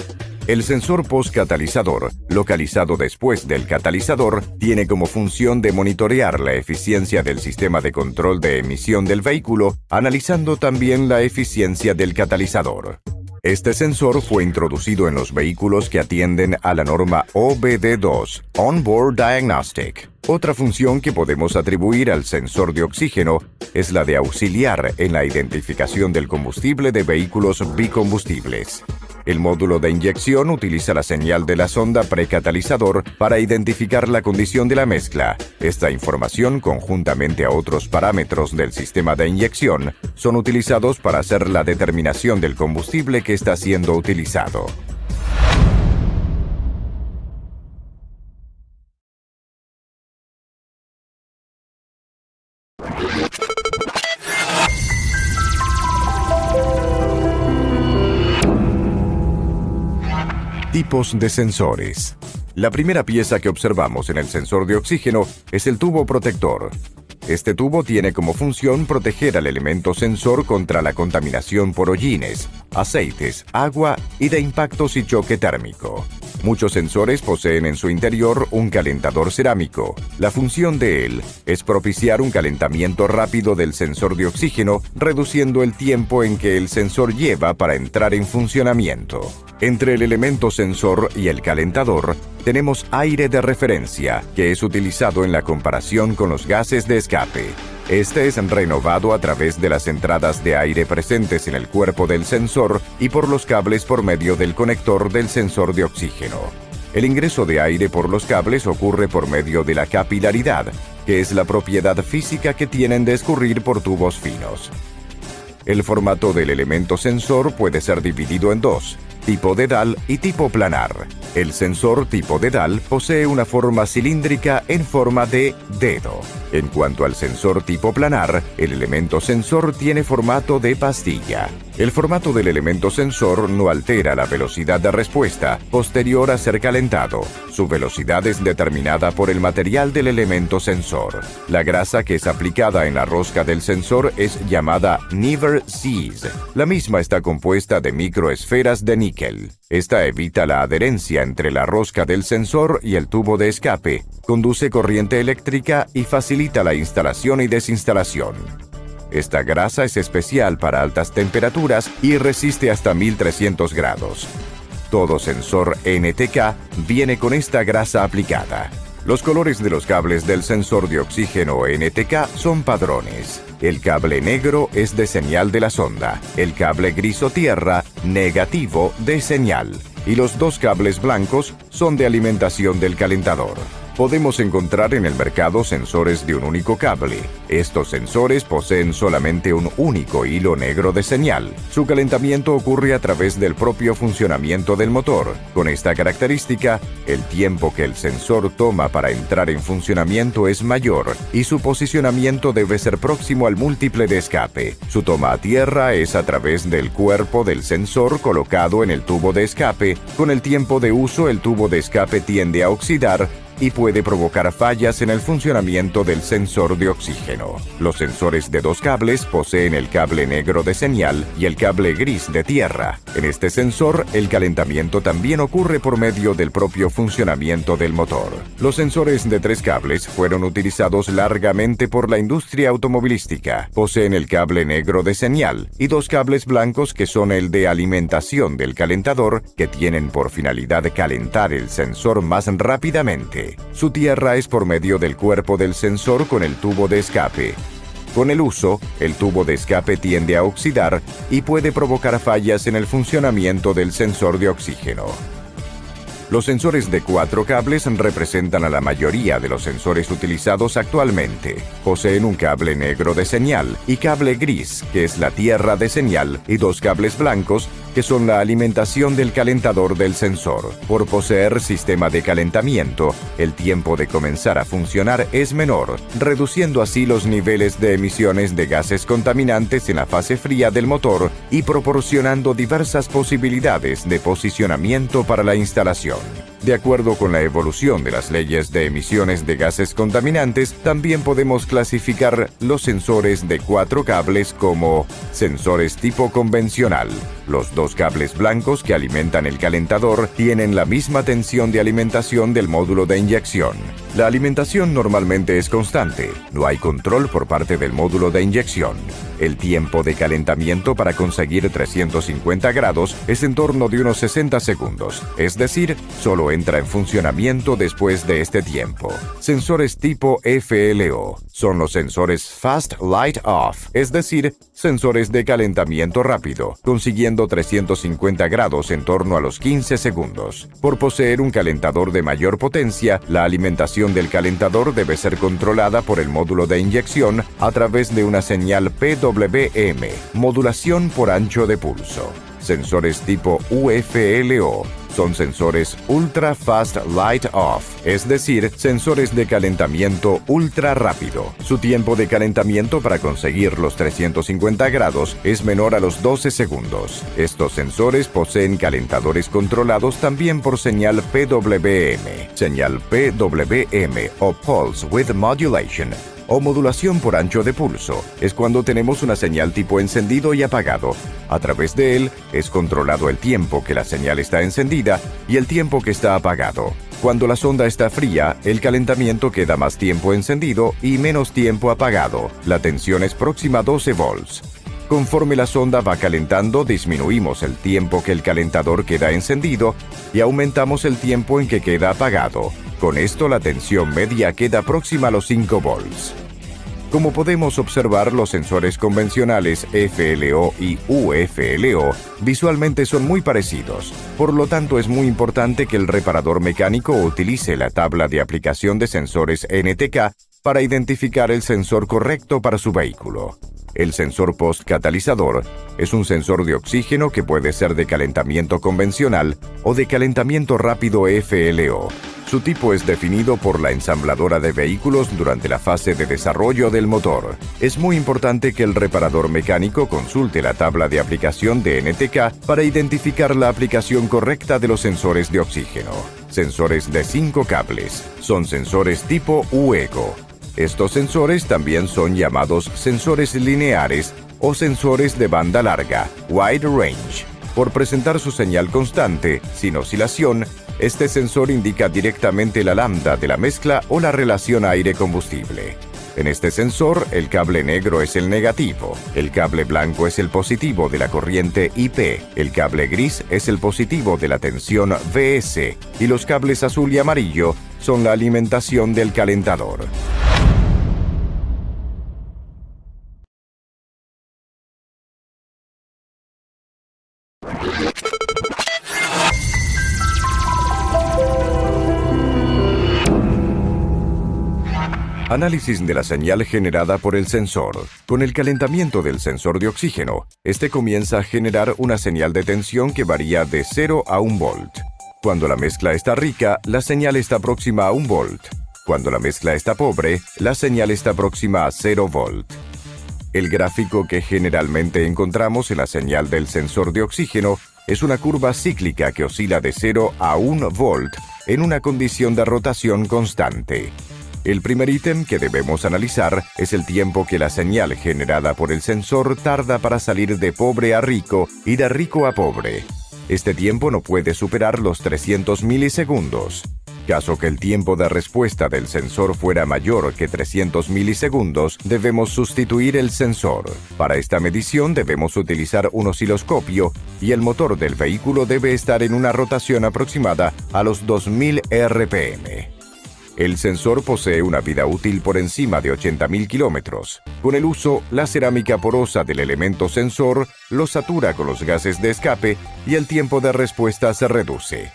El sensor postcatalizador, localizado después del catalizador, tiene como función de monitorear la eficiencia del sistema de control de emisión del vehículo, analizando también la eficiencia del catalizador. Este sensor fue introducido en los vehículos que atienden a la norma OBD2, On-Board Diagnostic. Otra función que podemos atribuir al sensor de oxígeno es la de auxiliar en la identificación del combustible de vehículos bicombustibles. El módulo de inyección utiliza la señal de la sonda precatalizador para identificar la condición de la mezcla. Esta información, conjuntamente a otros parámetros del sistema de inyección, son utilizados para hacer la determinación del combustible que está siendo utilizado. Tipos de sensores. La primera pieza que observamos en el sensor de oxígeno es el tubo protector. Este tubo tiene como función proteger al elemento sensor contra la contaminación por hollines, aceites, agua y de impactos y choque térmico. Muchos sensores poseen en su interior un calentador cerámico. La función de él es propiciar un calentamiento rápido del sensor de oxígeno, reduciendo el tiempo en que el sensor lleva para entrar en funcionamiento. Entre el elemento sensor y el calentador, tenemos aire de referencia, que es utilizado en la comparación con los gases de escape. Este es renovado a través de las entradas de aire presentes en el cuerpo del sensor y por los cables por medio del conector del sensor de oxígeno. El ingreso de aire por los cables ocurre por medio de la capilaridad, que es la propiedad física que tienen de escurrir por tubos finos. El formato del elemento sensor puede ser dividido en dos: tipo dedal y tipo planar. El sensor tipo dedal posee una forma cilíndrica en forma de dedo. En cuanto al sensor tipo planar, el elemento sensor tiene formato de pastilla. El formato del elemento sensor no altera la velocidad de respuesta posterior a ser calentado. Su velocidad es determinada por el material del elemento sensor. La grasa que es aplicada en la rosca del sensor es llamada Never Seez. La misma está compuesta de microesferas de níquel. Esta evita la adherencia entre la rosca del sensor y el tubo de escape, conduce corriente eléctrica y facilita la instalación y desinstalación. Esta grasa es especial para altas temperaturas y resiste hasta 1300 grados. Todo sensor NTK viene con esta grasa aplicada. Los colores de los cables del sensor de oxígeno NTK son padrones. El cable negro es de señal de la sonda, el cable gris o tierra, negativo de señal, y los dos cables blancos son de alimentación del calentador. Podemos encontrar en el mercado sensores de un único cable. Estos sensores poseen solamente un único hilo negro de señal. Su calentamiento ocurre a través del propio funcionamiento del motor. Con esta característica, el tiempo que el sensor toma para entrar en funcionamiento es mayor y su posicionamiento debe ser próximo al múltiple de escape. Su toma a tierra es a través del cuerpo del sensor colocado en el tubo de escape. Con el tiempo de uso, el tubo de escape tiende a oxidar y puede provocar fallas en el funcionamiento del sensor de oxígeno. Los sensores de dos cables poseen el cable negro de señal y el cable gris de tierra. En este sensor, el calentamiento también ocurre por medio del propio funcionamiento del motor. Los sensores de tres cables fueron utilizados largamente por la industria automovilística. Poseen el cable negro de señal y dos cables blancos que son el de alimentación del calentador, que tienen por finalidad calentar el sensor más rápidamente. Su tierra es por medio del cuerpo del sensor con el tubo de escape. Con el uso, el tubo de escape tiende a oxidar y puede provocar fallas en el funcionamiento del sensor de oxígeno. Los sensores de 4 cables representan a la mayoría de los sensores utilizados actualmente. Poseen un cable negro de señal y cable gris, que es la tierra de señal, y dos cables blancos, que son la alimentación del calentador del sensor. Por poseer sistema de calentamiento, el tiempo de comenzar a funcionar es menor, reduciendo así los niveles de emisiones de gases contaminantes en la fase fría del motor y proporcionando diversas posibilidades de posicionamiento para la instalación. De acuerdo con la evolución de las leyes de emisiones de gases contaminantes, también podemos clasificar los sensores de 4 cables como sensores tipo convencional. Los dos cables blancos que alimentan el calentador tienen la misma tensión de alimentación del módulo de inyección. La alimentación normalmente es constante, no hay control por parte del módulo de inyección. El tiempo de calentamiento para conseguir 350 grados es en torno de unos 60 segundos, es decir, solo entra en funcionamiento después de este tiempo. Sensores tipo FLO son los sensores Fast Light Off, es decir, sensores de calentamiento rápido, consiguiendo 350 grados en torno a los 15 segundos. Por poseer un calentador de mayor potencia, la alimentación del calentador debe ser controlada por el módulo de inyección a través de una señal PWM, modulación por ancho de pulso. Sensores tipo UFLO son sensores Ultra Fast Light Off, es decir, sensores de calentamiento ultra rápido. Su tiempo de calentamiento para conseguir los 350 grados es menor a los 12 segundos. Estos sensores poseen calentadores controlados también por señal PWM. Señal PWM o Pulse Width Modulation O modulación por ancho de pulso. Es cuando tenemos una señal tipo encendido y apagado. A través de él es controlado el tiempo que la señal está encendida y el tiempo que está apagado. Cuando la sonda está fría, el calentamiento queda más tiempo encendido y menos tiempo apagado. La tensión es próxima a 12 volts. Conforme la sonda va calentando, disminuimos el tiempo que el calentador queda encendido y aumentamos el tiempo en que queda apagado. Con esto, la tensión media queda próxima a los 5 volts. Como podemos observar, los sensores convencionales FLO y UFLO visualmente son muy parecidos. Por lo tanto, es muy importante que el reparador mecánico utilice la tabla de aplicación de sensores NTK para identificar el sensor correcto para su vehículo. El sensor postcatalizador es un sensor de oxígeno que puede ser de calentamiento convencional o de calentamiento rápido FLO. Su tipo es definido por la ensambladora de vehículos durante la fase de desarrollo del motor. Es muy importante que el reparador mecánico consulte la tabla de aplicación de NTK para identificar la aplicación correcta de los sensores de oxígeno. Sensores de 5 cables. Son sensores tipo UEGO. Estos sensores también son llamados sensores lineares o sensores de banda larga, wide range. Por presentar su señal constante, sin oscilación, este sensor indica directamente la lambda de la mezcla o la relación aire-combustible. En este sensor, el cable negro es el negativo, el cable blanco es el positivo de la corriente IP, el cable gris es el positivo de la tensión VS y los cables azul y amarillo son la alimentación del calentador. Análisis de la señal generada por el sensor. Con el calentamiento del sensor de oxígeno, este comienza a generar una señal de tensión que varía de 0 a 1 volt. Cuando la mezcla está rica, la señal está próxima a 1 volt. Cuando la mezcla está pobre, la señal está próxima a 0 volt. El gráfico que generalmente encontramos en la señal del sensor de oxígeno es una curva cíclica que oscila de 0 a 1 volt en una condición de rotación constante. El primer ítem que debemos analizar es el tiempo que la señal generada por el sensor tarda para salir de pobre a rico y de rico a pobre. Este tiempo no puede superar los 300 milisegundos. Caso que el tiempo de respuesta del sensor fuera mayor que 300 milisegundos, debemos sustituir el sensor. Para esta medición debemos utilizar un osciloscopio y el motor del vehículo debe estar en una rotación aproximada a los 2000 RPM. El sensor posee una vida útil por encima de 80.000 kilómetros. Con el uso, la cerámica porosa del elemento sensor lo satura con los gases de escape y el tiempo de respuesta se reduce.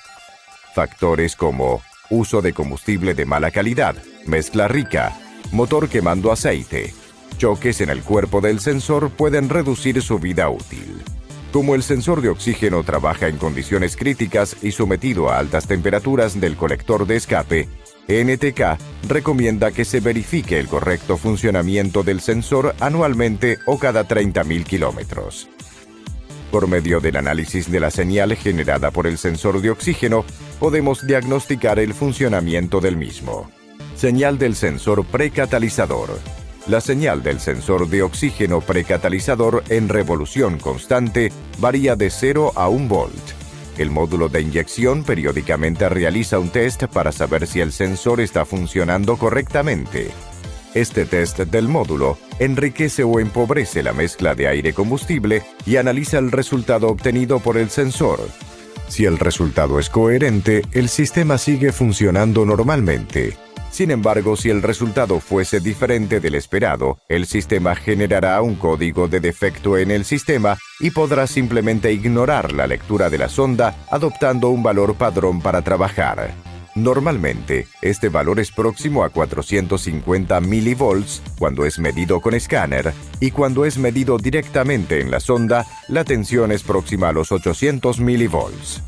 Factores como uso de combustible de mala calidad, mezcla rica, motor quemando aceite, choques en el cuerpo del sensor pueden reducir su vida útil. Como el sensor de oxígeno trabaja en condiciones críticas y sometido a altas temperaturas del colector de escape, NTK recomienda que se verifique el correcto funcionamiento del sensor anualmente o cada 30.000 kilómetros. Por medio del análisis de la señal generada por el sensor de oxígeno, podemos diagnosticar el funcionamiento del mismo. Señal del sensor precatalizador. La señal del sensor de oxígeno precatalizador en revolución constante varía de 0 a 1 volt. El módulo de inyección periódicamente realiza un test para saber si el sensor está funcionando correctamente. Este test del módulo enriquece o empobrece la mezcla de aire-combustible y analiza el resultado obtenido por el sensor. Si el resultado es coherente, el sistema sigue funcionando normalmente. Sin embargo, si el resultado fuese diferente del esperado, el sistema generará un código de defecto en el sistema y podrá simplemente ignorar la lectura de la sonda adoptando un valor padrón para trabajar. Normalmente, este valor es próximo a 450 milivolts cuando es medido con escáner y cuando es medido directamente en la sonda, la tensión es próxima a los 800 milivolts.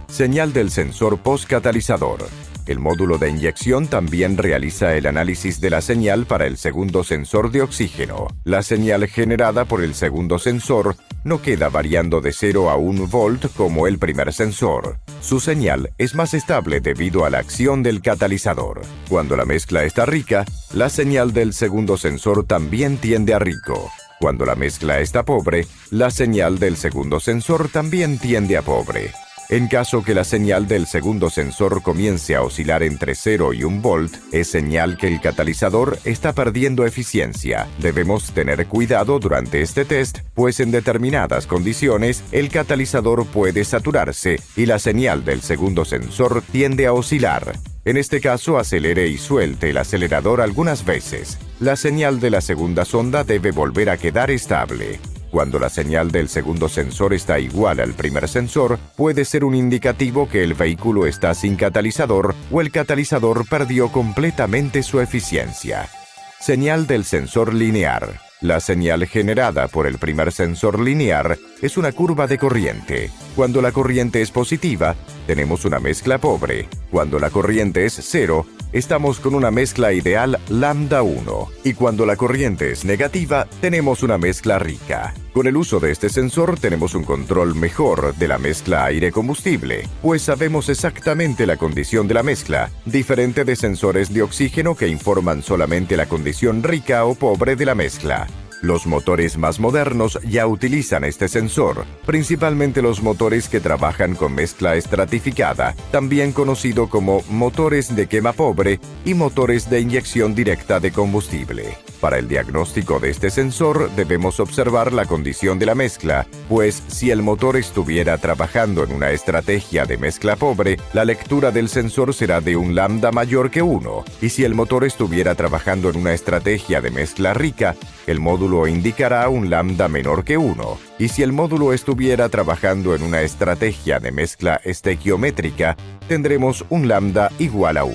Señal del sensor postcatalizador. El módulo de inyección también realiza el análisis de la señal para el segundo sensor de oxígeno. La señal generada por el segundo sensor no queda variando de 0 a 1 volt como el primer sensor. Su señal es más estable debido a la acción del catalizador. Cuando la mezcla está rica, la señal del segundo sensor también tiende a rico. Cuando la mezcla está pobre, la señal del segundo sensor también tiende a pobre. En caso que la señal del segundo sensor comience a oscilar entre 0 y 1 volt, es señal que el catalizador está perdiendo eficiencia. Debemos tener cuidado durante este test, pues en determinadas condiciones el catalizador puede saturarse y la señal del segundo sensor tiende a oscilar. En este caso, acelere y suelte el acelerador algunas veces. La señal de la segunda sonda debe volver a quedar estable. Cuando la señal del segundo sensor está igual al primer sensor, puede ser un indicativo que el vehículo está sin catalizador o el catalizador perdió completamente su eficiencia. Señal del sensor lineal. La señal generada por el primer sensor lineal es una curva de corriente. Cuando la corriente es positiva, tenemos una mezcla pobre. Cuando la corriente es 0, estamos con una mezcla ideal lambda 1. Y cuando la corriente es negativa, tenemos una mezcla rica. Con el uso de este sensor tenemos un control mejor de la mezcla aire-combustible, pues sabemos exactamente la condición de la mezcla, diferente de sensores de oxígeno que informan solamente la condición rica o pobre de la mezcla. Los motores más modernos ya utilizan este sensor, principalmente los motores que trabajan con mezcla estratificada, también conocido como motores de quema pobre y motores de inyección directa de combustible. Para el diagnóstico de este sensor debemos observar la condición de la mezcla, pues si el motor estuviera trabajando en una estrategia de mezcla pobre, la lectura del sensor será de un lambda mayor que 1, y si el motor estuviera trabajando en una estrategia de mezcla rica, el módulo indicará un lambda menor que 1, y si el módulo estuviera trabajando en una estrategia de mezcla estequiométrica, tendremos un lambda igual a 1.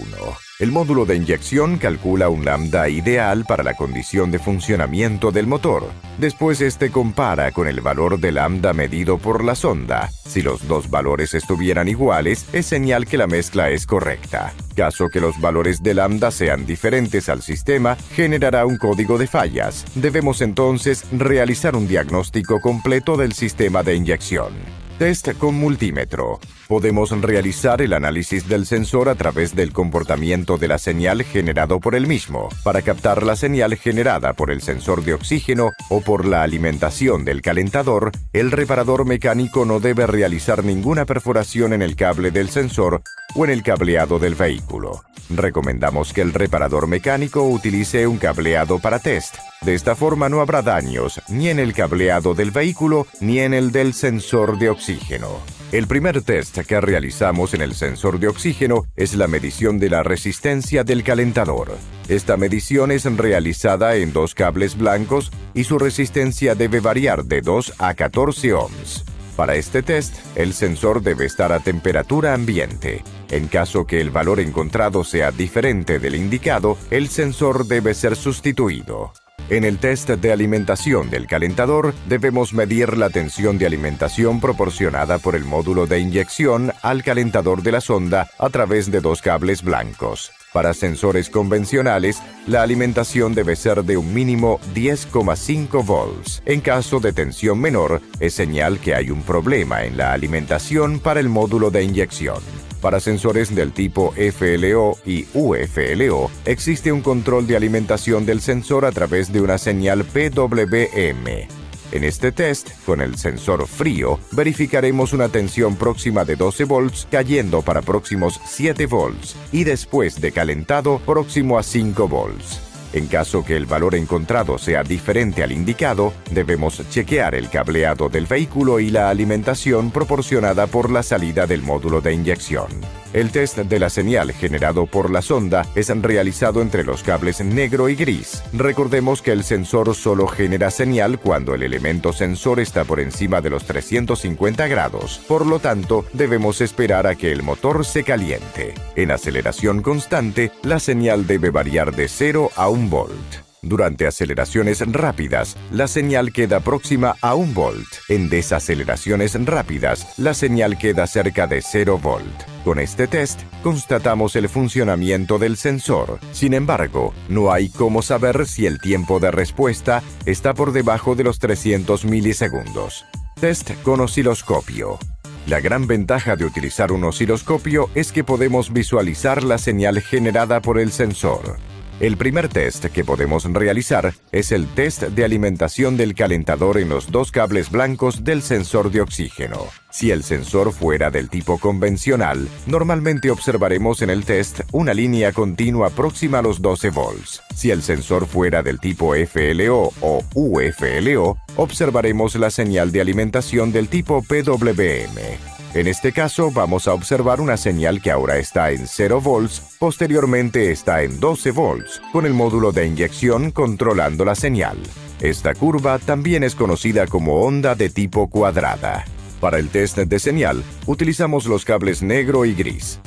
El módulo de inyección calcula un lambda ideal para la condición de funcionamiento del motor. Después este compara con el valor de lambda medido por la sonda. Si los dos valores estuvieran iguales, es señal que la mezcla es correcta. Caso que los valores de lambda sean diferentes al sistema, generará un código de fallas. Debemos entonces realizar un diagnóstico completo del sistema de inyección. Test con multímetro. Podemos realizar el análisis del sensor a través del comportamiento de la señal generado por el mismo. Para captar la señal generada por el sensor de oxígeno o por la alimentación del calentador, el reparador mecánico no debe realizar ninguna perforación en el cable del sensor o en el cableado del vehículo. Recomendamos que el reparador mecánico utilice un cableado para test. De esta forma no habrá daños ni en el cableado del vehículo ni en el del sensor de oxígeno. El primer test que realizamos en el sensor de oxígeno es la medición de la resistencia del calentador. Esta medición es realizada en 2 cables blancos y su resistencia debe variar de 2 a 14 ohms. Para este test, el sensor debe estar a temperatura ambiente. En caso que el valor encontrado sea diferente del indicado, el sensor debe ser sustituido. En el test de alimentación del calentador, debemos medir la tensión de alimentación proporcionada por el módulo de inyección al calentador de la sonda a través de 2 cables blancos. Para sensores convencionales, la alimentación debe ser de un mínimo 10,5 volts. En caso de tensión menor, es señal que hay un problema en la alimentación para el módulo de inyección. Para sensores del tipo FLO y UFLO, existe un control de alimentación del sensor a través de una señal PWM. En este test, con el sensor frío, verificaremos una tensión próxima de 12 volts cayendo para próximos 7 volts y después de calentado próximo a 5 volts. En caso que el valor encontrado sea diferente al indicado, debemos chequear el cableado del vehículo y la alimentación proporcionada por la salida del módulo de inyección. El test de la señal generado por la sonda es realizado entre los cables negro y gris. Recordemos que el sensor solo genera señal cuando el elemento sensor está por encima de los 350 grados. Por lo tanto, debemos esperar a que el motor se caliente. En aceleración constante, la señal debe variar de 0 a 1 volt. Durante aceleraciones rápidas, la señal queda próxima a 1 volt. En desaceleraciones rápidas, la señal queda cerca de 0 volt. Con este test, constatamos el funcionamiento del sensor. Sin embargo, no hay cómo saber si el tiempo de respuesta está por debajo de los 300 milisegundos. Test con osciloscopio. La gran ventaja de utilizar un osciloscopio es que podemos visualizar la señal generada por el sensor. El primer test que podemos realizar es el test de alimentación del calentador en los dos cables blancos del sensor de oxígeno. Si el sensor fuera del tipo convencional, normalmente observaremos en el test una línea continua próxima a los 12 volts. Si el sensor fuera del tipo FLO o UFLO, observaremos la señal de alimentación del tipo PWM. En este caso, vamos a observar una señal que ahora está en 0 volts, posteriormente está en 12 volts, con el módulo de inyección controlando la señal. Esta curva también es conocida como onda de tipo cuadrada. Para el test de señal, utilizamos los cables negro y gris.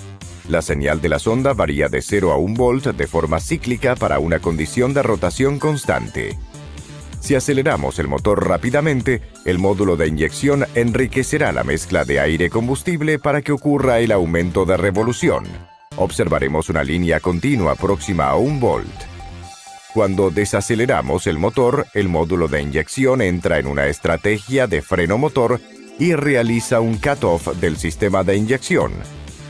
La señal de la sonda varía de 0 a 1 volt de forma cíclica para una condición de rotación constante. Si aceleramos el motor rápidamente, el módulo de inyección enriquecerá la mezcla de aire-combustible para que ocurra el aumento de revolución. Observaremos una línea continua próxima a 1 volt. Cuando desaceleramos el motor, el módulo de inyección entra en una estrategia de freno motor y realiza un cut-off del sistema de inyección.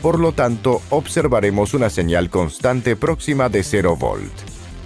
Por lo tanto, observaremos una señal constante próxima de 0 volt.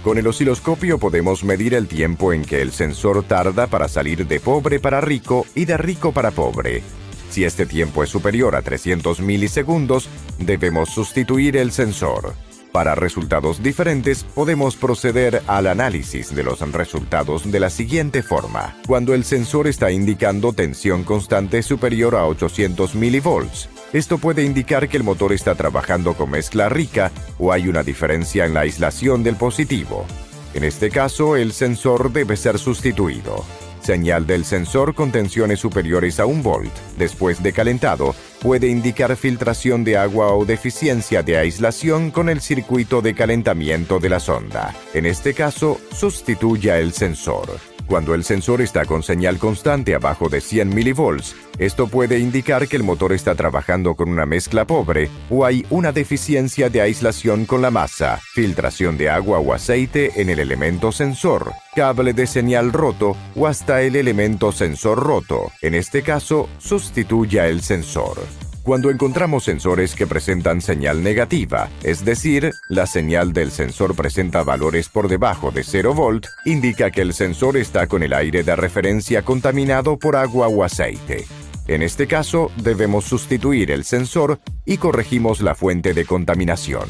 Con el osciloscopio podemos medir el tiempo en que el sensor tarda para salir de pobre para rico y de rico para pobre. Si este tiempo es superior a 300 milisegundos, debemos sustituir el sensor. Para resultados diferentes, podemos proceder al análisis de los resultados de la siguiente forma. Cuando el sensor está indicando tensión constante superior a 800 milivolts, esto puede indicar que el motor está trabajando con mezcla rica o hay una diferencia en la aislación del positivo. En este caso, el sensor debe ser sustituido. Señal del sensor con tensiones superiores a 1 volt, después de calentado, puede indicar filtración de agua o deficiencia de aislación con el circuito de calentamiento de la sonda. En este caso, sustituya el sensor. Cuando el sensor está con señal constante abajo de 100 milivolts, esto puede indicar que el motor está trabajando con una mezcla pobre o hay una deficiencia de aislación con la masa, filtración de agua o aceite en el elemento sensor, cable de señal roto o hasta el elemento sensor roto. En este caso, sustituya el sensor. Cuando encontramos sensores que presentan señal negativa, es decir, la señal del sensor presenta valores por debajo de 0 volt, indica que el sensor está con el aire de referencia contaminado por agua o aceite. En este caso, debemos sustituir el sensor y corregimos la fuente de contaminación.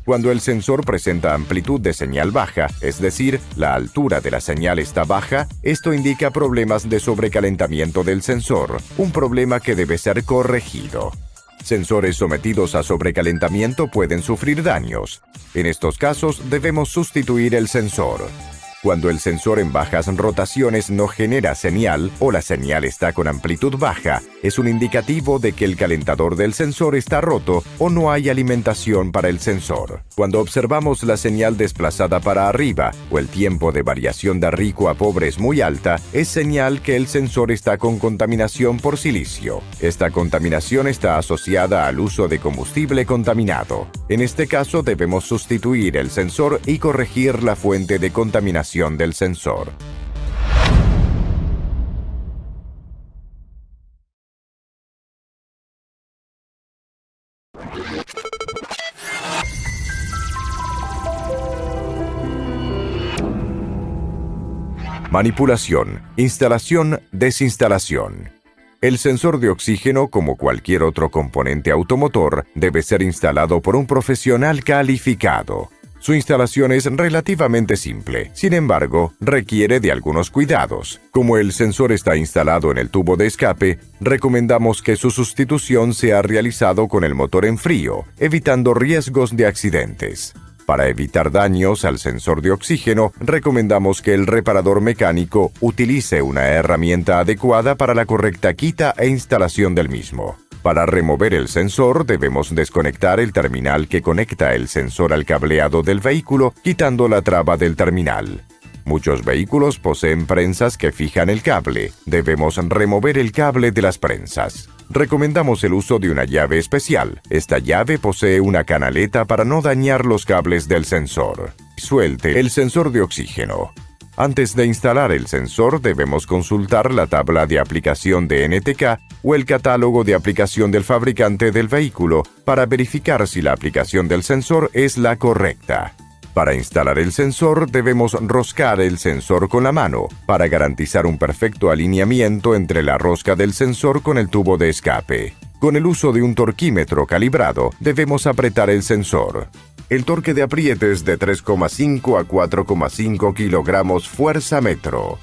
Cuando el sensor presenta amplitud de señal baja, es decir, la altura de la señal está baja, esto indica problemas de sobrecalentamiento del sensor, un problema que debe ser corregido. Sensores sometidos a sobrecalentamiento pueden sufrir daños. En estos casos, debemos sustituir el sensor. Cuando el sensor en bajas rotaciones no genera señal o la señal está con amplitud baja, es un indicativo de que el calentador del sensor está roto o no hay alimentación para el sensor. Cuando observamos la señal desplazada para arriba o el tiempo de variación de rico a pobre es muy alta, es señal que el sensor está con contaminación por silicio. Esta contaminación está asociada al uso de combustible contaminado. En este caso debemos sustituir el sensor y corregir la fuente de contaminación del sensor. Manipulación, instalación, desinstalación. El sensor de oxígeno, como cualquier otro componente automotor, debe ser instalado por un profesional calificado. Su instalación es relativamente simple, sin embargo, requiere de algunos cuidados. Como el sensor está instalado en el tubo de escape, recomendamos que su sustitución sea realizado con el motor en frío, evitando riesgos de accidentes. Para evitar daños al sensor de oxígeno, recomendamos que el reparador mecánico utilice una herramienta adecuada para la correcta quita e instalación del mismo. Para remover el sensor, debemos desconectar el terminal que conecta el sensor al cableado del vehículo, quitando la traba del terminal. Muchos vehículos poseen prensas que fijan el cable. Debemos remover el cable de las prensas. Recomendamos el uso de una llave especial. Esta llave posee una canaleta para no dañar los cables del sensor. Suelte el sensor de oxígeno. Antes de instalar el sensor, debemos consultar la tabla de aplicación de NTK o el catálogo de aplicación del fabricante del vehículo para verificar si la aplicación del sensor es la correcta. Para instalar el sensor, debemos roscar el sensor con la mano para garantizar un perfecto alineamiento entre la rosca del sensor con el tubo de escape. Con el uso de un torquímetro calibrado, debemos apretar el sensor. El torque de apriete es de 3,5 a 4,5 kilogramos fuerza metro.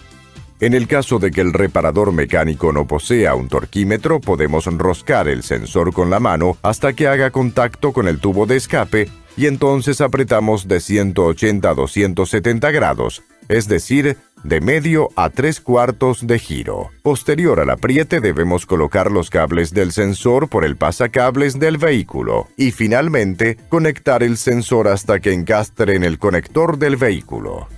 En el caso de que el reparador mecánico no posea un torquímetro, podemos enroscar el sensor con la mano hasta que haga contacto con el tubo de escape y entonces apretamos de 180 a 270 grados, es decir, de medio a 3/4 de giro. Posterior al apriete debemos colocar los cables del sensor por el pasacables del vehículo y finalmente conectar el sensor hasta que encastre en el conector del vehículo.